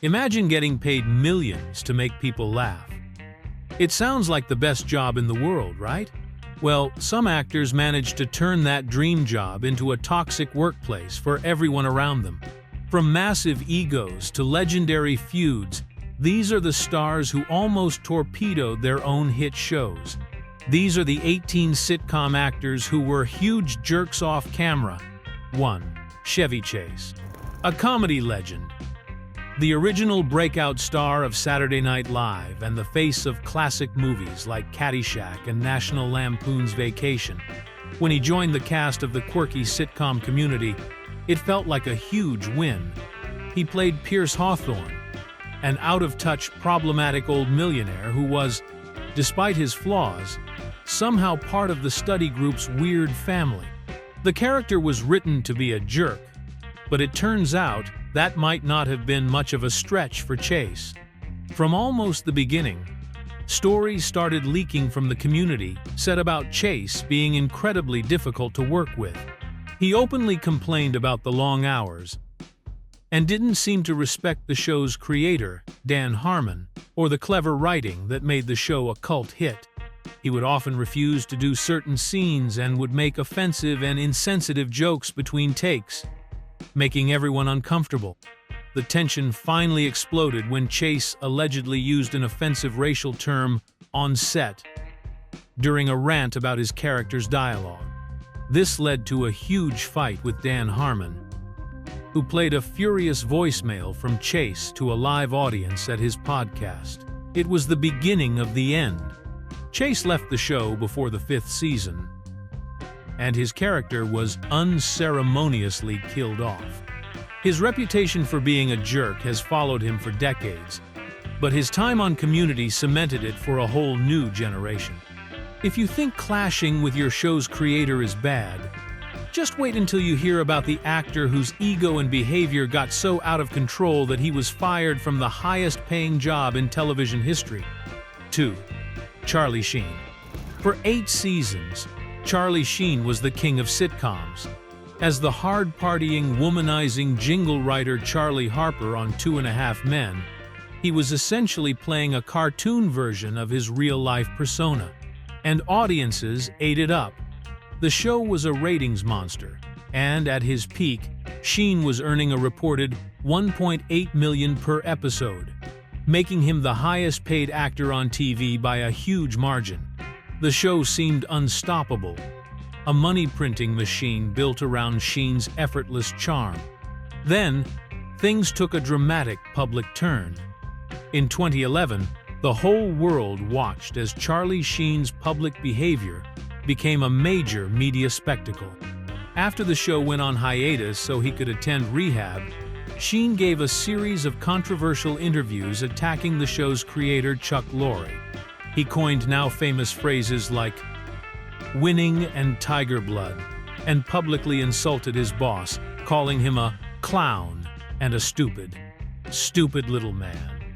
Imagine getting paid millions to make people laugh. It sounds like the best job in the world, right? Well, some actors manage to turn that dream job into a toxic workplace for everyone around them. From massive egos to legendary feuds, these are the stars who almost torpedoed their own hit shows. These are the 18 sitcom actors who were huge jerks off camera. 1. Chevy Chase. A comedy legend. The original breakout star of Saturday Night Live and the face of classic movies like Caddyshack and National Lampoon's Vacation. When he joined the cast of the quirky sitcom Community, it felt like a huge win. He played Pierce Hawthorne, an out-of-touch, problematic old millionaire who was, despite his flaws, somehow part of the study group's weird family. The character was written to be a jerk, but it turns out that might not have been much of a stretch for Chase. From almost the beginning, stories started leaking from the community said about Chase being incredibly difficult to work with. He openly complained about the long hours and didn't seem to respect the show's creator, Dan Harmon, or the clever writing that made the show a cult hit. He would often refuse to do certain scenes and would make offensive and insensitive jokes between takes, making everyone uncomfortable. The tension finally exploded when Chase allegedly used an offensive racial term on set during a rant about his character's dialogue. This led to a huge fight with Dan Harmon, who played a furious voicemail from Chase to a live audience at his podcast. It was the beginning of the end. Chase left the show before the 5th season, and his character was unceremoniously killed off. His reputation for being a jerk has followed him for decades, but his time on Community cemented it for a whole new generation. If you think clashing with your show's creator is bad, just wait until you hear about the actor whose ego and behavior got so out of control that he was fired from the highest-paying job in television history. 2. Charlie Sheen. For 8 seasons, Charlie Sheen was the king of sitcoms. As the hard-partying, womanizing jingle writer Charlie Harper on 2.5 Men, he was essentially playing a cartoon version of his real-life persona, and audiences ate it up. The show was a ratings monster, and at his peak, Sheen was earning a reported $1.8 million per episode, making him the highest-paid actor on TV by a huge margin. The show seemed unstoppable, a money-printing machine built around Sheen's effortless charm. Then, things took a dramatic public turn. In 2011, the whole world watched as Charlie Sheen's public behavior became a major media spectacle. After the show went on hiatus so he could attend rehab, Sheen gave a series of controversial interviews attacking the show's creator Chuck Lorre. He coined now-famous phrases like winning and tiger blood, and publicly insulted his boss, calling him a clown and a stupid little man.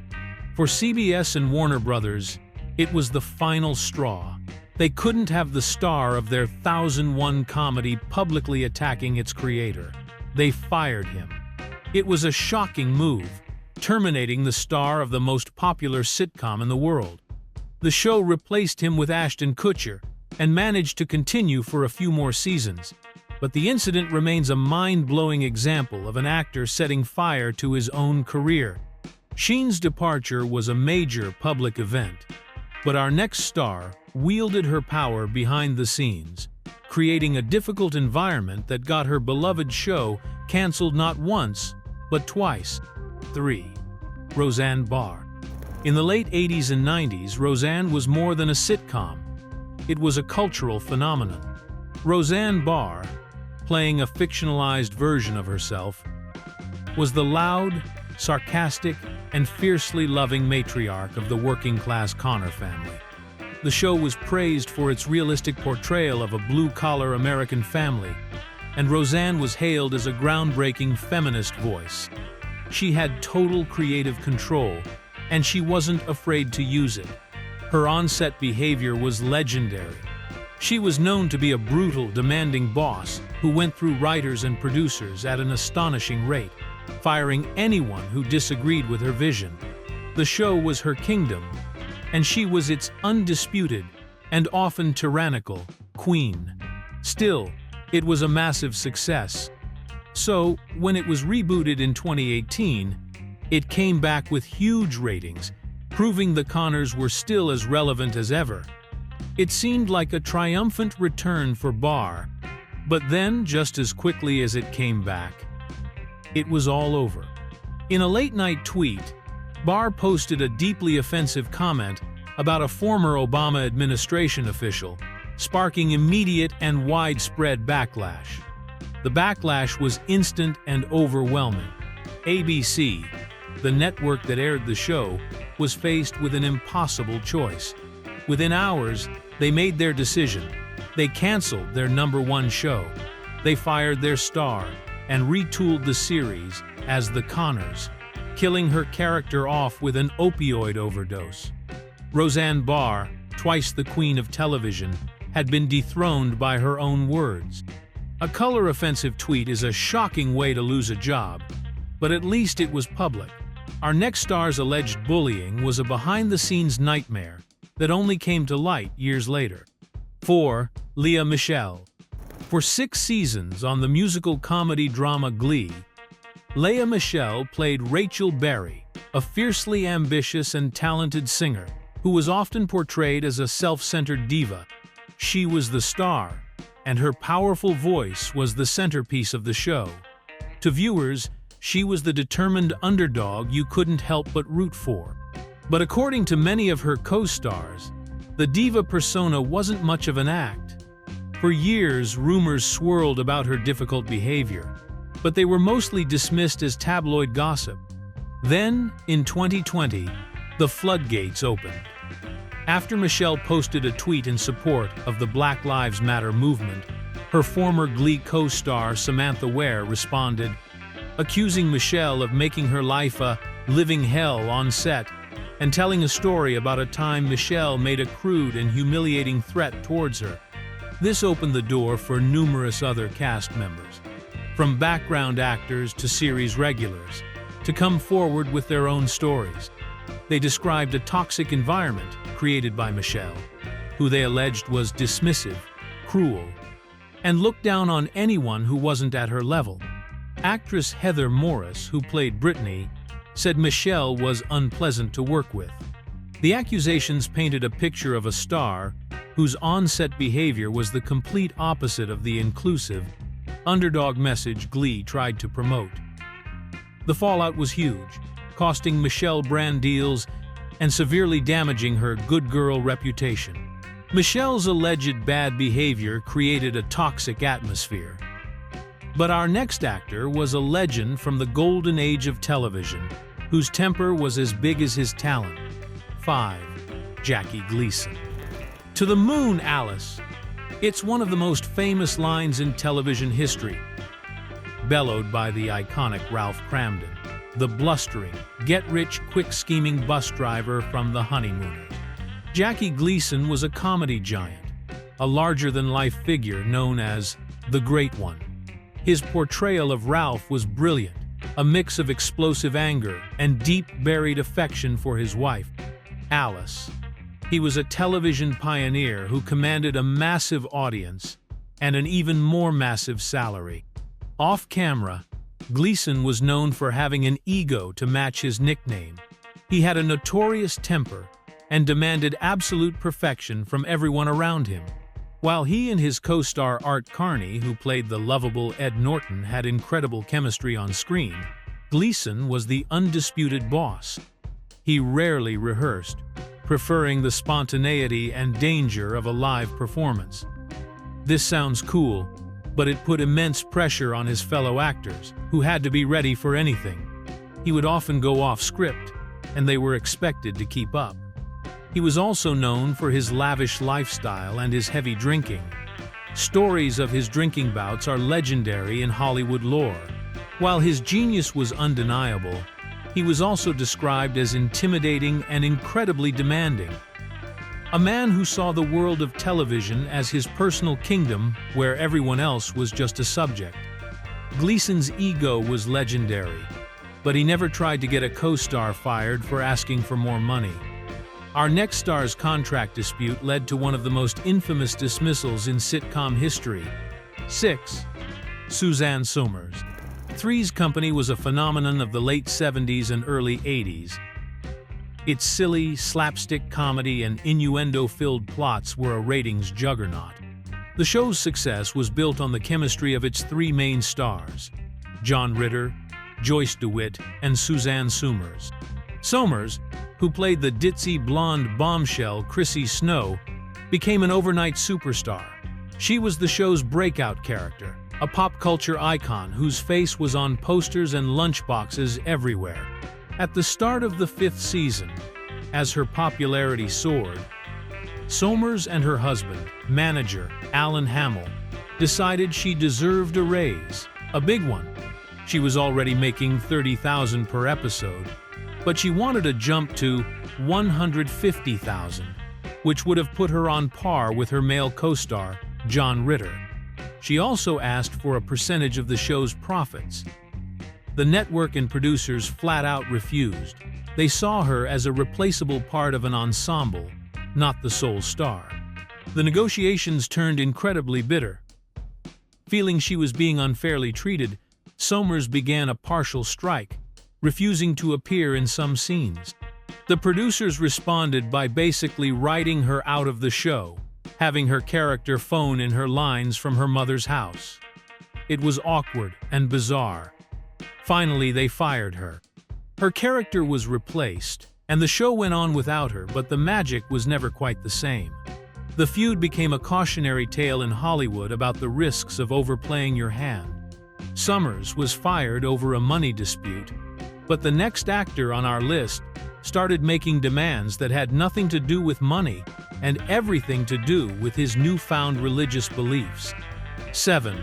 For CBS and Warner Brothers, it was the final straw. They couldn't have the star of their 1001 comedy publicly attacking its creator. They fired him. It was a shocking move, terminating the star of the most popular sitcom in the world. The show replaced him with Ashton Kutcher and managed to continue for a few more seasons. But the incident remains a mind-blowing example of an actor setting fire to his own career. Sheen's departure was a major public event, but our next star wielded her power behind the scenes, creating a difficult environment that got her beloved show canceled not once, but twice. 3. Roseanne Barr. In the late 80s and 90s, Roseanne was more than a sitcom. It was a cultural phenomenon. Roseanne Barr, playing a fictionalized version of herself, was the loud, sarcastic, and fiercely loving matriarch of the working-class Connor family. The show was praised for its realistic portrayal of a blue-collar American family, and Roseanne was hailed as a groundbreaking feminist voice. She had total creative control, and she wasn't afraid to use it. Her on-set behavior was legendary. She was known to be a brutal, demanding boss who went through writers and producers at an astonishing rate. firing anyone who disagreed with her vision. The show was her kingdom, and she was its undisputed and often tyrannical queen. Still, it was a massive success. So, when it was rebooted in 2018, it came back with huge ratings, proving the Connors were still as relevant as ever. It seemed like a triumphant return for Barr, but then, just as quickly as it came back, it was all over. In a late-night tweet, Barr posted a deeply offensive comment about a former Obama administration official, sparking immediate and widespread backlash. The backlash was instant and overwhelming. ABC, the network that aired the show, was faced with an impossible choice. Within hours, they made their decision. They canceled their #1 show. They fired their star and retooled the series as The Connors, killing her character off with an opioid overdose. Roseanne Barr, twice the queen of television, had been dethroned by her own words. A color-offensive tweet is a shocking way to lose a job, but at least it was public. Our next star's alleged bullying was a behind-the-scenes nightmare that only came to light years later. 4. Lea Michele. For 6 seasons on the musical comedy drama Glee, Lea Michele played Rachel Berry, a fiercely ambitious and talented singer who was often portrayed as a self-centered diva. She was the star, and her powerful voice was the centerpiece of the show. To viewers, she was the determined underdog you couldn't help but root for. But according to many of her co-stars, the diva persona wasn't much of an act. For years, rumors swirled about her difficult behavior, but they were mostly dismissed as tabloid gossip. Then, in 2020, the floodgates opened. After Michele posted a tweet in support of the Black Lives Matter movement, her former Glee co-star Samantha Ware responded, accusing Michele of making her life a living hell on set and telling a story about a time Michele made a crude and humiliating threat towards her. This opened the door for numerous other cast members, from background actors to series regulars, to come forward with their own stories. They described a toxic environment created by Michele, who they alleged was dismissive, cruel, and looked down on anyone who wasn't at her level. Actress Heather Morris, who played Brittany, said Michele was unpleasant to work with. The accusations painted a picture of a star whose on-set behavior was the complete opposite of the inclusive, underdog message Glee tried to promote. The fallout was huge, costing Michele brand deals and severely damaging her good girl reputation. Michelle's alleged bad behavior created a toxic atmosphere. But our next actor was a legend from the golden age of television, whose temper was as big as his talent. 5. Jackie Gleason. To the moon, Alice! It's one of the most famous lines in television history, bellowed by the iconic Ralph Cramden, the blustering, get-rich-quick scheming bus driver from The Honeymooners. Jackie Gleason was a comedy giant, a larger-than-life figure known as the Great One. His portrayal of Ralph was brilliant, a mix of explosive anger and deep-buried affection for his wife, Alice. He was a television pioneer who commanded a massive audience and an even more massive salary. Off-camera, Gleason was known for having an ego to match his nickname. He had a notorious temper and demanded absolute perfection from everyone around him. While he and his co-star Art Carney, who played the lovable Ed Norton, had incredible chemistry on screen, Gleason was the undisputed boss. He rarely rehearsed, preferring the spontaneity and danger of a live performance. This sounds cool, but it put immense pressure on his fellow actors, who had to be ready for anything. He would often go off script, and they were expected to keep up. He was also known for his lavish lifestyle and his heavy drinking. Stories of his drinking bouts are legendary in Hollywood lore. While his genius was undeniable, he was also described as intimidating and incredibly demanding. A man who saw the world of television as his personal kingdom where everyone else was just a subject. Gleason's ego was legendary, but he never tried to get a co-star fired for asking for more money. Our next star's contract dispute led to one of the most infamous dismissals in sitcom history. 6. Suzanne Somers. Three's Company was a phenomenon of the late 70s and early 80s. Its silly, slapstick comedy and innuendo-filled plots were a ratings juggernaut. The show's success was built on the chemistry of its three main stars, John Ritter, Joyce DeWitt, and Suzanne Somers. Somers, who played the ditzy blonde bombshell Chrissy Snow, became an overnight superstar. She was the show's breakout character, a pop culture icon whose face was on posters and lunchboxes everywhere. At the start of the 5th season, as her popularity soared, Somers and her husband, manager Alan Hamill, decided she deserved a raise, a big one. She was already making $30,000 per episode, but she wanted a jump to $150,000, which would have put her on par with her male co-star, John Ritter. She also asked for a percentage of the show's profits. The network and producers flat out refused. They saw her as a replaceable part of an ensemble, not the sole star. The negotiations turned incredibly bitter. Feeling she was being unfairly treated, Somers began a partial strike, refusing to appear in some scenes. The producers responded by basically writing her out of the show, having her character phone in her lines from her mother's house. It was awkward and bizarre. Finally, they fired her. Her character was replaced, and the show went on without her, but the magic was never quite the same. The feud became a cautionary tale in Hollywood about the risks of overplaying your hand. Somers was fired over a money dispute, but the next actor on our list started making demands that had nothing to do with money and everything to do with his newfound religious beliefs. 7.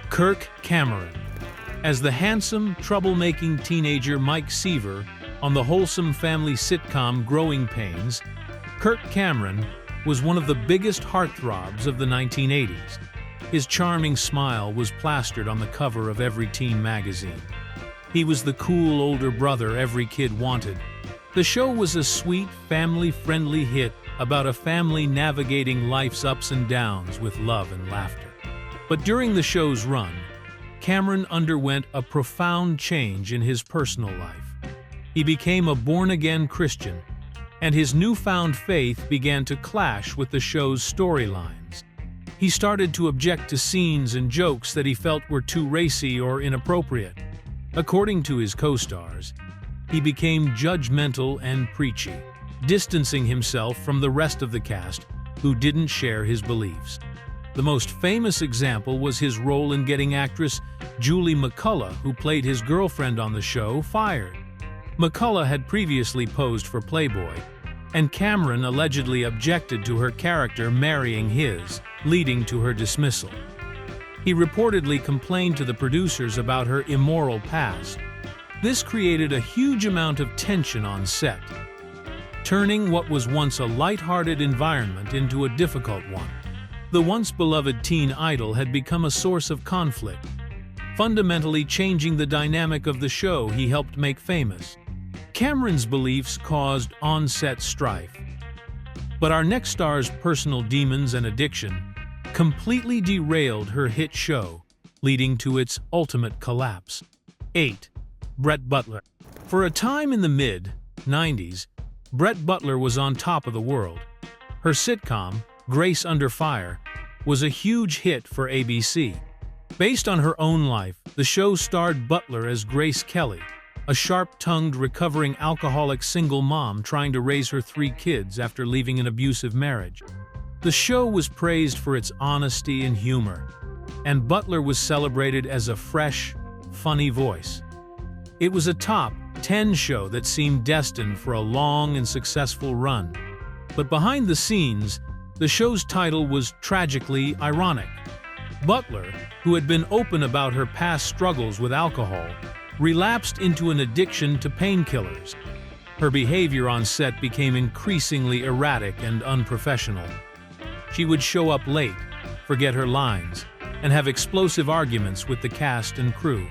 Kirk Cameron. As the handsome, troublemaking teenager Mike Seaver on the wholesome family sitcom Growing Pains, Kirk Cameron was one of the biggest heartthrobs of the 1980s. His charming smile was plastered on the cover of every teen magazine. He was the cool older brother every kid wanted. The show was a sweet, family-friendly hit about a family navigating life's ups and downs with love and laughter. But during the show's run, Cameron underwent a profound change in his personal life. He became a born-again Christian, and his newfound faith began to clash with the show's storylines. He started to object to scenes and jokes that he felt were too racy or inappropriate. According to his co-stars, he became judgmental and preachy, distancing himself from the rest of the cast who didn't share his beliefs. The most famous example was his role in getting actress Julie McCullough, who played his girlfriend on the show, fired. McCullough had previously posed for Playboy, and Cameron allegedly objected to her character marrying his, leading to her dismissal. He reportedly complained to the producers about her immoral past. This created a huge amount of tension on set, turning what was once a light-hearted environment into a difficult one. The once beloved teen idol had become a source of conflict, fundamentally changing the dynamic of the show he helped make famous. Cameron's beliefs caused on-set strife, but our next star's personal demons and addiction completely derailed her hit show, leading to its ultimate collapse. 8. Brett Butler. For a time in the mid-90s, Brett Butler was on top of the world. Her sitcom, Grace Under Fire, was a huge hit for ABC. Based on her own life, the show starred Butler as Grace Kelly, a sharp-tongued, recovering alcoholic single mom trying to raise her 3 kids after leaving an abusive marriage. The show was praised for its honesty and humor, and Butler was celebrated as a fresh, funny voice. It was a top 10 show that seemed destined for a long and successful run. But behind the scenes, the show's title was tragically ironic. Butler, who had been open about her past struggles with alcohol, relapsed into an addiction to painkillers. Her behavior on set became increasingly erratic and unprofessional. She would show up late, forget her lines, and have explosive arguments with the cast and crew.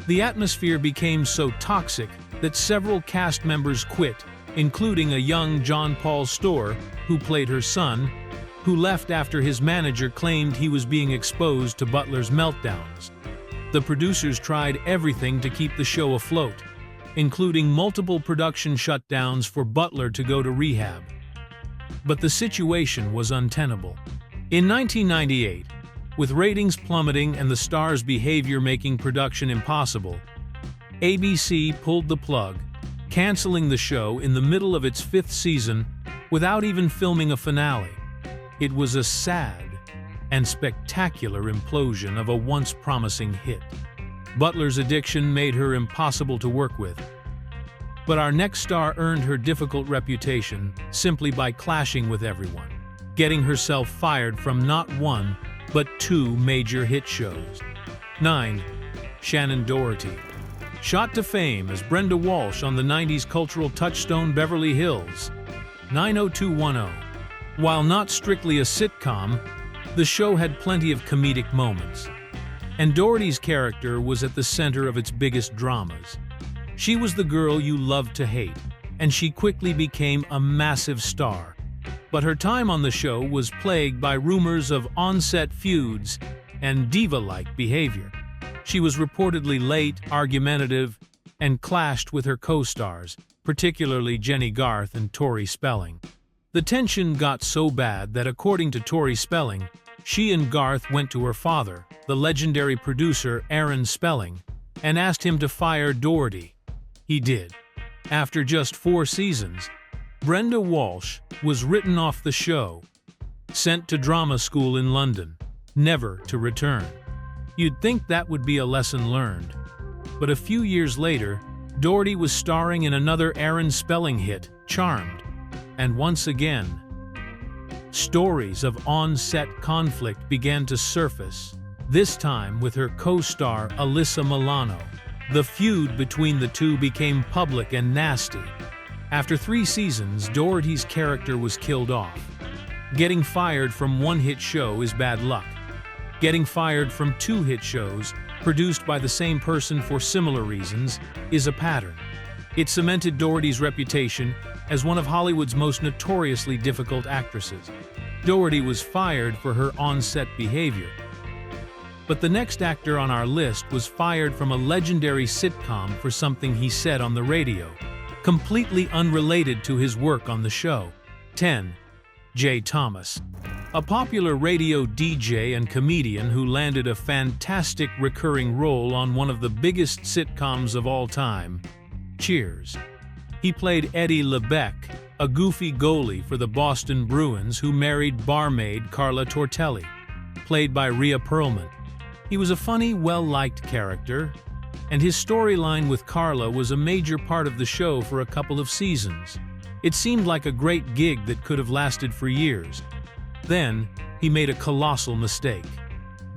The atmosphere became so toxic that several cast members quit, including a young John Paul Storer, who played her son, who left after his manager claimed he was being exposed to Butler's meltdowns. The producers tried everything to keep the show afloat, including multiple production shutdowns for Butler to go to rehab. But the situation was untenable. In 1998, with ratings plummeting and the star's behavior making production impossible, ABC pulled the plug, canceling the show in the middle of its 5th season without even filming a finale. It was a sad and spectacular implosion of a once promising hit. Butler's addiction made her impossible to work with. But our next star earned her difficult reputation simply by clashing with everyone, getting herself fired from not one, but 2 major hit shows. 9. Shannen Doherty. Shot to fame as Brenda Walsh on the 90s cultural touchstone Beverly Hills 90210. While not strictly a sitcom, the show had plenty of comedic moments, and Doherty's character was at the center of its biggest dramas. She was the girl you loved to hate, and she quickly became a massive star. But her time on the show was plagued by rumors of on-set feuds and diva-like behavior. She was reportedly late, argumentative, and clashed with her co-stars, particularly Jenny Garth and Tori Spelling. The tension got so bad that, according to Tori Spelling, she and Garth went to her father, the legendary producer Aaron Spelling, and asked him to fire Doherty. He did. After just 4 seasons, Brenda Walsh was written off the show, sent to drama school in London, never to return. You'd think that would be a lesson learned. But a few years later, Doherty was starring in another Aaron Spelling hit, Charmed. And once again, stories of on-set conflict began to surface, this time with her co-star Alyssa Milano. The feud between the two became public and nasty. After 3 seasons, Doherty's character was killed off. Getting fired from one hit show is bad luck. Getting fired from 2 hit shows, produced by the same person for similar reasons, is a pattern. It cemented Doherty's reputation as one of Hollywood's most notoriously difficult actresses. Doherty was fired for her on-set behavior. But the next actor on our list was fired from a legendary sitcom for something he said on the radio, completely unrelated to his work on the show. 10. Jay Thomas. A popular radio DJ and comedian who landed a fantastic recurring role on one of the biggest sitcoms of all time, Cheers. He played Eddie LeBeck, a goofy goalie for the Boston Bruins who married barmaid Carla Tortelli, played by Rhea Perlman. He was a funny, well-liked character, and his storyline with Carla was a major part of the show for a couple of seasons. It seemed like a great gig that could have lasted for years. Then, he made a colossal mistake.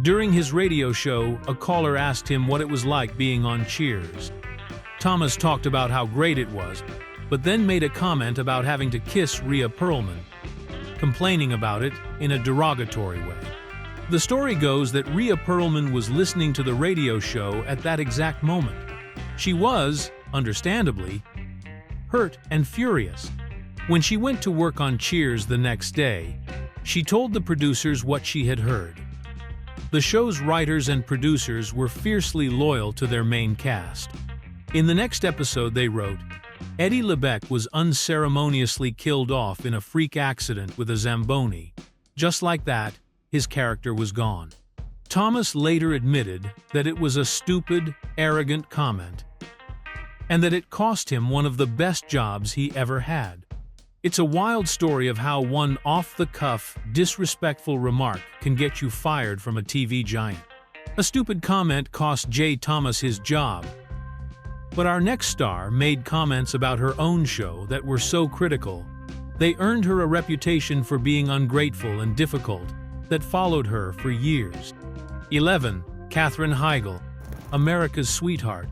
During his radio show, a caller asked him what it was like being on Cheers. Thomas talked about how great it was, but then made a comment about having to kiss Rhea Perlman, complaining about it in a derogatory way. The story goes that Rhea Perlman was listening to the radio show at that exact moment. She was, understandably, hurt and furious. When she went to work on Cheers the next day, she told the producers what she had heard. The show's writers and producers were fiercely loyal to their main cast. In the next episode they wrote, Eddie LeBeck was unceremoniously killed off in a freak accident with a Zamboni. Just like that, his character was gone. Thomas later admitted that it was a stupid, arrogant comment, and that it cost him one of the best jobs he ever had. It's a wild story of how one off-the-cuff, disrespectful remark can get you fired from a TV giant. A stupid comment cost Jay Thomas his job. But our next star made comments about her own show that were so critical, they earned her a reputation for being ungrateful and difficult that followed her for years. 11. Katherine Heigl, America's sweetheart.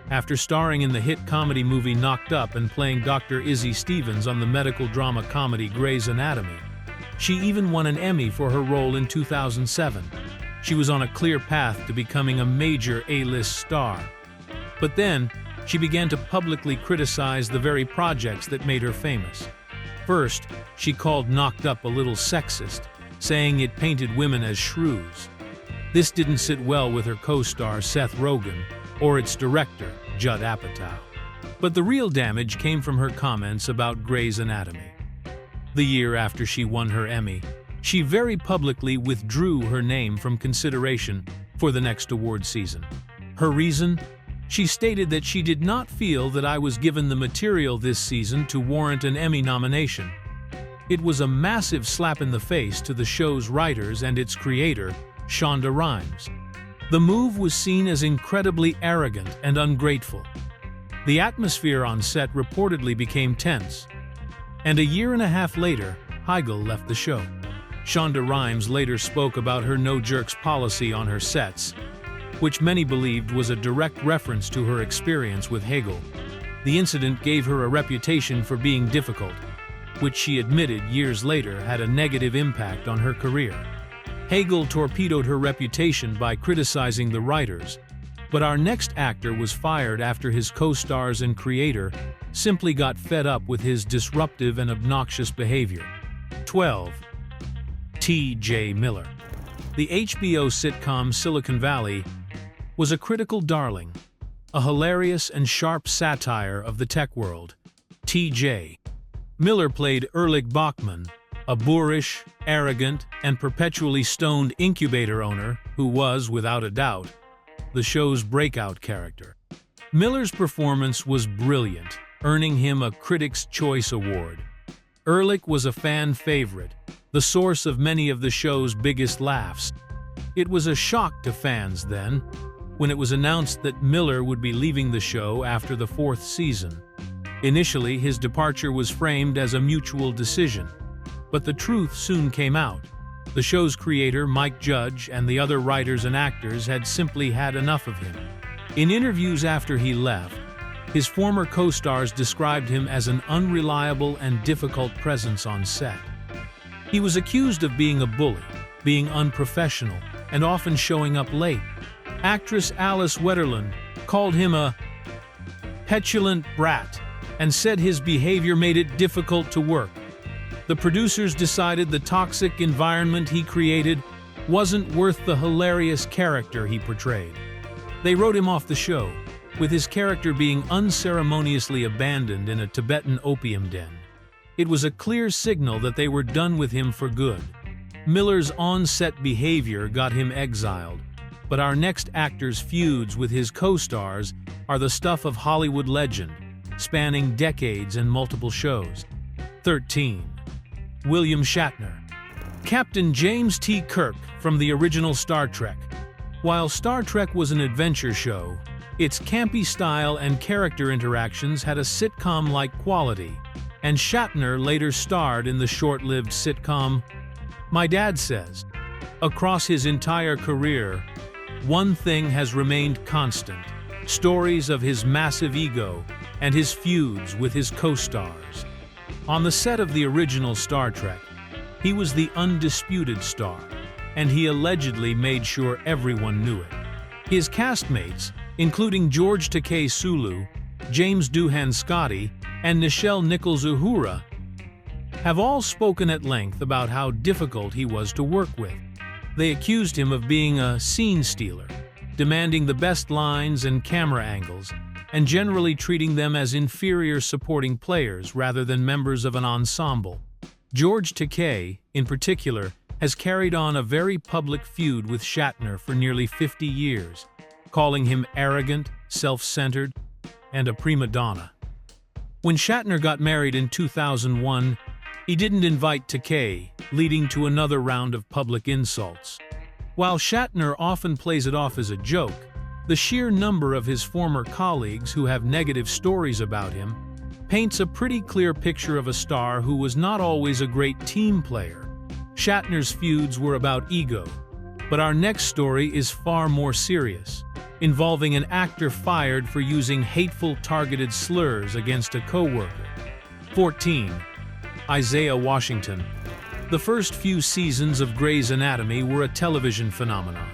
After starring in the hit comedy movie Knocked Up and playing Dr. Izzy Stevens on the medical drama comedy Grey's Anatomy, she even won an Emmy for her role in 2007. She was on a clear path to becoming a major A-list star. But then, she began to publicly criticize the very projects that made her famous. First, she called Knocked Up a little sexist, saying it painted women as shrews. This didn't sit well with her co-star Seth Rogen or its director, Judd Apatow. But the real damage came from her comments about Grey's Anatomy. The year after she won her Emmy, she very publicly withdrew her name from consideration for the next award season. Her reason? She stated that she did not feel that I was given the material this season to warrant an Emmy nomination. It was a massive slap in the face to the show's writers and its creator, Shonda Rhimes. The move was seen as incredibly arrogant and ungrateful. The atmosphere on set reportedly became tense. And a year and a half later, Heigl left the show. Shonda Rhimes later spoke about her no-jerks policy on her sets, which many believed was a direct reference to her experience with Heigl. The incident gave her a reputation for being difficult, which she admitted years later had a negative impact on her career. Heigl torpedoed her reputation by criticizing the writers, but our next actor was fired after his co-stars and creator simply got fed up with his disruptive and obnoxious behavior. 12. T.J. Miller. The HBO sitcom Silicon Valley was a critical darling, a hilarious and sharp satire of the tech world. T.J. Miller played Ehrlich Bachman, a boorish, arrogant, and perpetually stoned incubator owner who was, without a doubt, the show's breakout character. Miller's performance was brilliant, earning him a Critics' Choice Award. Ehrlich was a fan favorite, the source of many of the show's biggest laughs. It was a shock to fans then, when it was announced that Miller would be leaving the show after the 4th season. Initially, his departure was framed as a mutual decision, but the truth soon came out. The show's creator, Mike Judge, and the other writers and actors had simply had enough of him. In interviews after he left, his former co-stars described him as an unreliable and difficult presence on set. He was accused of being a bully, being unprofessional, and often showing up late. Actress Alice Wetterlund called him a petulant brat and said his behavior made it difficult to work. The producers decided the toxic environment he created wasn't worth the hilarious character he portrayed. They wrote him off the show, with his character being unceremoniously abandoned in a Tibetan opium den. It was a clear signal that they were done with him for good. Miller's on-set behavior got him exiled, but our next actor's feuds with his co-stars are the stuff of Hollywood legend, spanning decades and multiple shows. 13. William Shatner. Captain James T. Kirk from the original Star Trek. While Star Trek was an adventure show, its campy style and character interactions had a sitcom-like quality, and Shatner later starred in the short-lived sitcom My Dad Says. Across his entire career, one thing has remained constant: stories of his massive ego and his feuds with his co-stars. On the set of the original Star Trek, he was the undisputed star, and he allegedly made sure everyone knew it. His castmates, including George Takei Sulu, James Doohan Scotty, and Nichelle Nichols-Uhura, have all spoken at length about how difficult he was to work with. They accused him of being a scene stealer, demanding the best lines and camera angles, and generally treating them as inferior supporting players rather than members of an ensemble. George Takei, in particular, has carried on a very public feud with Shatner for nearly 50 years, calling him arrogant, self-centered, and a prima donna. When Shatner got married in 2001, he didn't invite Takei, leading to another round of public insults. While Shatner often plays it off as a joke, the sheer number of his former colleagues who have negative stories about him paints a pretty clear picture of a star who was not always a great team player. Shatner's feuds were about ego, but our next story is far more serious, involving an actor fired for using hateful targeted slurs against a coworker. 14. Isaiah Washington. The first few seasons of Grey's Anatomy were a television phenomenon.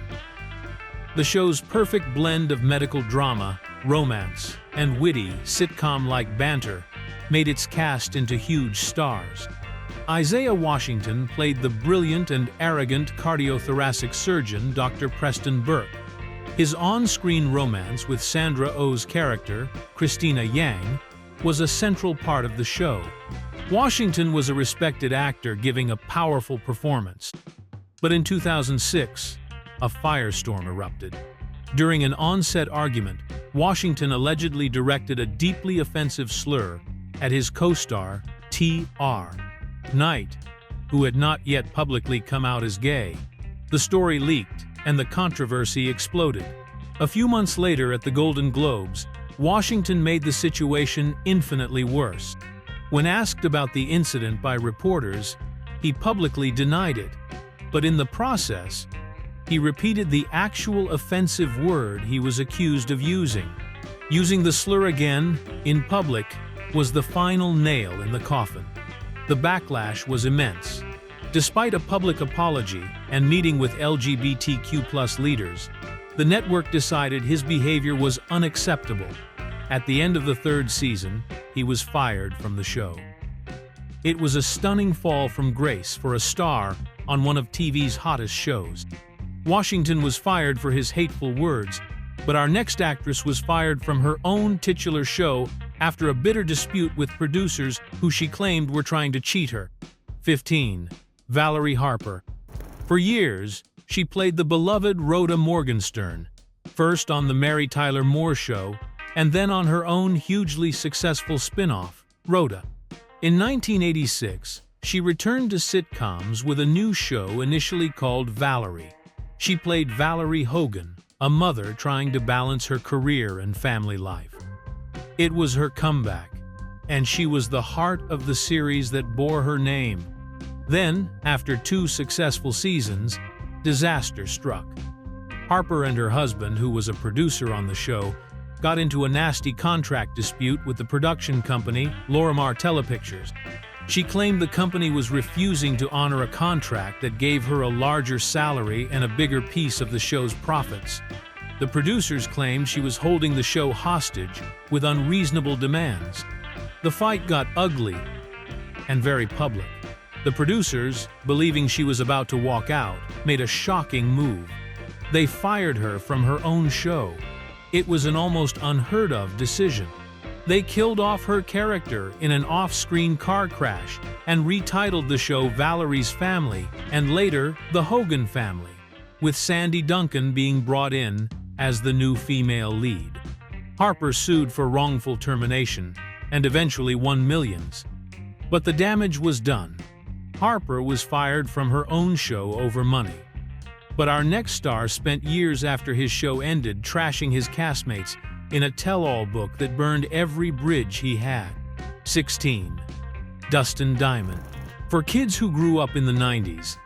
The show's perfect blend of medical drama, romance, and witty, sitcom-like banter made its cast into huge stars. Isaiah Washington played the brilliant and arrogant cardiothoracic surgeon Dr. Preston Burke. His on-screen romance with Sandra Oh's character, Christina Yang, was a central part of the show. Washington was a respected actor giving a powerful performance. But in 2006, a firestorm erupted. During an on-set argument, Washington allegedly directed a deeply offensive slur at his co-star, T.R. Knight, who had not yet publicly come out as gay. The story leaked, and the controversy exploded. A few months later at the Golden Globes, Washington made the situation infinitely worse. When asked about the incident by reporters, he publicly denied it. But in the process, he repeated the actual offensive word he was accused of using. Using the slur again, in public, was the final nail in the coffin. The backlash was immense. Despite a public apology and meeting with LGBTQ+ leaders, the network decided his behavior was unacceptable. At the end of the third season, he was fired from the show. It was a stunning fall from grace for a star on one of TV's hottest shows. Washington was fired for his hateful words, but our next actress was fired from her own titular show after a bitter dispute with producers who she claimed were trying to cheat her. 15. Valerie Harper. For years, she played the beloved Rhoda Morgenstern, first on The Mary Tyler Moore Show, and then on her own hugely successful spin-off, Rhoda. In 1986, she returned to sitcoms with a new show initially called Valerie. She played Valerie Hogan, a mother trying to balance her career and family life. It was her comeback, and she was the heart of the series that bore her name. Then, after 2 successful seasons, disaster struck. Harper and her husband, who was a producer on the show, got into a nasty contract dispute with the production company, Lorimar Telepictures. She claimed the company was refusing to honor a contract that gave her a larger salary and a bigger piece of the show's profits. The producers claimed she was holding the show hostage with unreasonable demands. The fight got ugly and very public. The producers, believing she was about to walk out, made a shocking move. They fired her from her own show. It was an almost unheard-of decision. They killed off her character in an off-screen car crash and retitled the show Valerie's Family and later The Hogan Family, with Sandy Duncan being brought in as the new female lead. Harper sued for wrongful termination and eventually won millions. But the damage was done. Harper was fired from her own show over money. But our next star spent years after his show ended trashing his castmates in a tell-all book that burned every bridge he had. 16. Dustin Diamond. For kids who grew up in the 90s,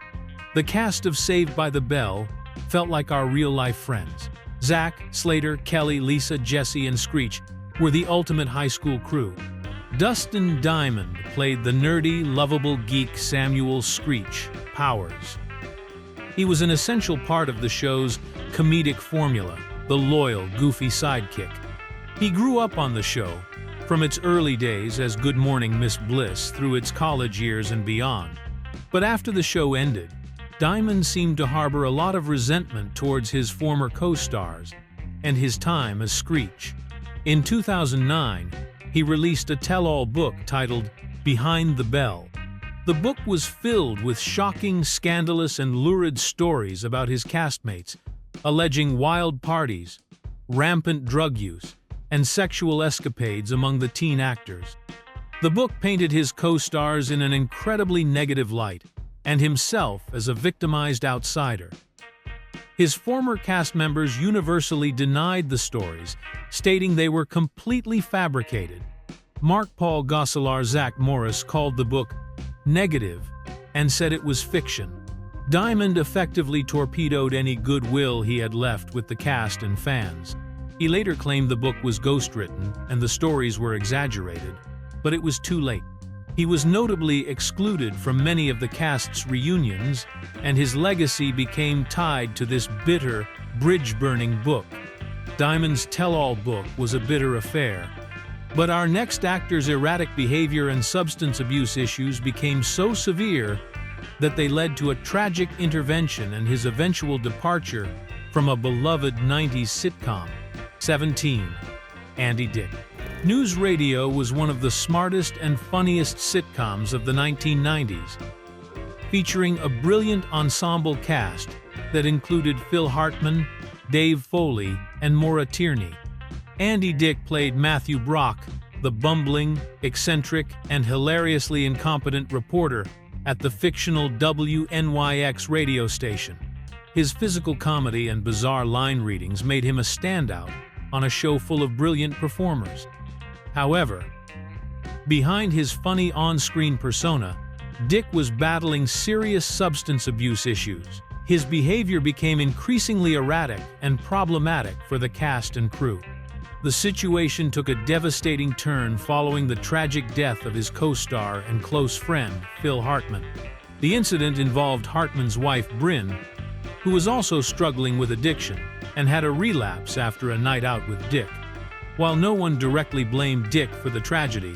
the cast of Saved by the Bell felt like our real-life friends. Zach, Slater, Kelly, Lisa, Jesse, and Screech were the ultimate high school crew. Dustin Diamond played the nerdy, lovable geek Samuel Screech Powers. He was an essential part of the show's comedic formula, the loyal, goofy sidekick. He grew up on the show, from its early days as Good Morning Miss Bliss through its college years and beyond. But after the show ended, Diamond seemed to harbor a lot of resentment towards his former co-stars and his time as Screech. In 2009, he released a tell-all book titled Behind the Bell. The book was filled with shocking, scandalous, and lurid stories about his castmates, alleging wild parties, rampant drug use, and sexual escapades among the teen actors. The book painted his co-stars in an incredibly negative light, and himself as a victimized outsider. His former cast members universally denied the stories, stating they were completely fabricated. Mark-Paul Gosselaar Zach Morris called the book negative and said it was fiction. Diamond effectively torpedoed any goodwill he had left with the cast and fans. He later claimed the book was ghostwritten and the stories were exaggerated, but it was too late. He was notably excluded from many of the cast's reunions, and his legacy became tied to this bitter, bridge-burning book. Diamond's tell-all book was a bitter affair. But our next actor's erratic behavior and substance abuse issues became so severe that they led to a tragic intervention and his eventual departure from a beloved 90s sitcom. 17. Andy Dick. News Radio was one of the smartest and funniest sitcoms of the 1990s, featuring a brilliant ensemble cast that included Phil Hartman, Dave Foley, and Maura Tierney. Andy Dick played Matthew Brock, the bumbling, eccentric, and hilariously incompetent reporter at the fictional WNYX radio station. His physical comedy and bizarre line readings made him a standout on a show full of brilliant performers. However, behind his funny on-screen persona, Dick was battling serious substance abuse issues. His behavior became increasingly erratic and problematic for the cast and crew. The situation took a devastating turn following the tragic death of his co-star and close friend, Phil Hartman. The incident involved Hartman's wife, Bryn, who was also struggling with addiction and had a relapse after a night out with Dick. While no one directly blamed Dick for the tragedy,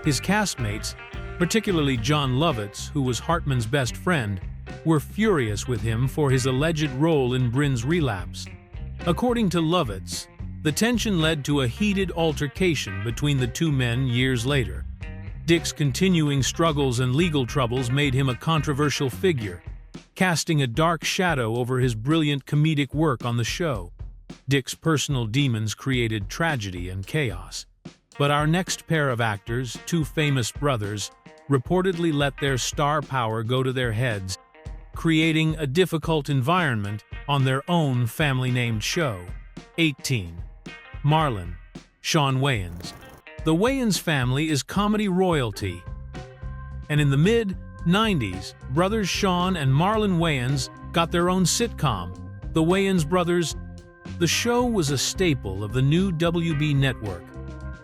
his castmates, particularly Jon Lovitz, who was Hartman's best friend, were furious with him for his alleged role in Bryn's relapse. According to Lovitz, the tension led to a heated altercation between the two men years later. Dick's continuing struggles and legal troubles made him a controversial figure, casting a dark shadow over his brilliant comedic work on the show. Dick's personal demons created tragedy and chaos. But our next pair of actors, two famous brothers, reportedly let their star power go to their heads, creating a difficult environment on their own family-named show. 18. Marlon, Shawn Wayans. The Wayans family is comedy royalty. And in the mid-90s, brothers Shawn and Marlon Wayans got their own sitcom, The Wayans Brothers. The show was a staple of the new WB network,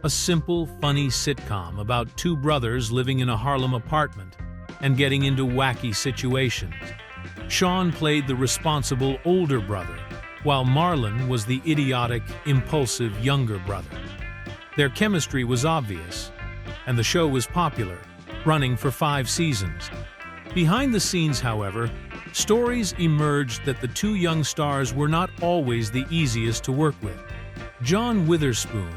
a simple, funny sitcom about two brothers living in a Harlem apartment and getting into wacky situations. Shawn played the responsible older brother, while Marlon was the idiotic, impulsive younger brother. Their chemistry was obvious, and the show was popular, running for 5 seasons. Behind the scenes, however, stories emerged that the two young stars were not always the easiest to work with. John Witherspoon,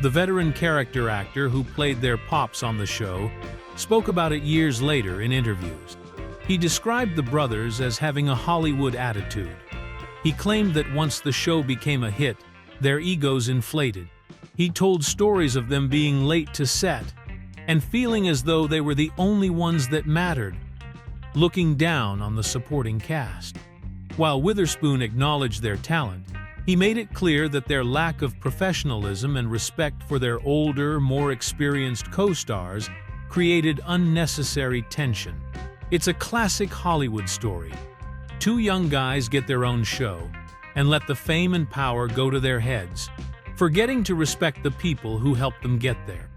the veteran character actor who played their pops on the show, spoke about it years later in interviews. He described the brothers as having a Hollywood attitude. He claimed that once the show became a hit, their egos inflated. He told stories of them being late to set and feeling as though they were the only ones that mattered, looking down on the supporting cast. While Witherspoon acknowledged their talent, he made it clear that their lack of professionalism and respect for their older, more experienced co-stars created unnecessary tension. It's a classic Hollywood story. Two young guys get their own show and let the fame and power go to their heads, forgetting to respect the people who helped them get there.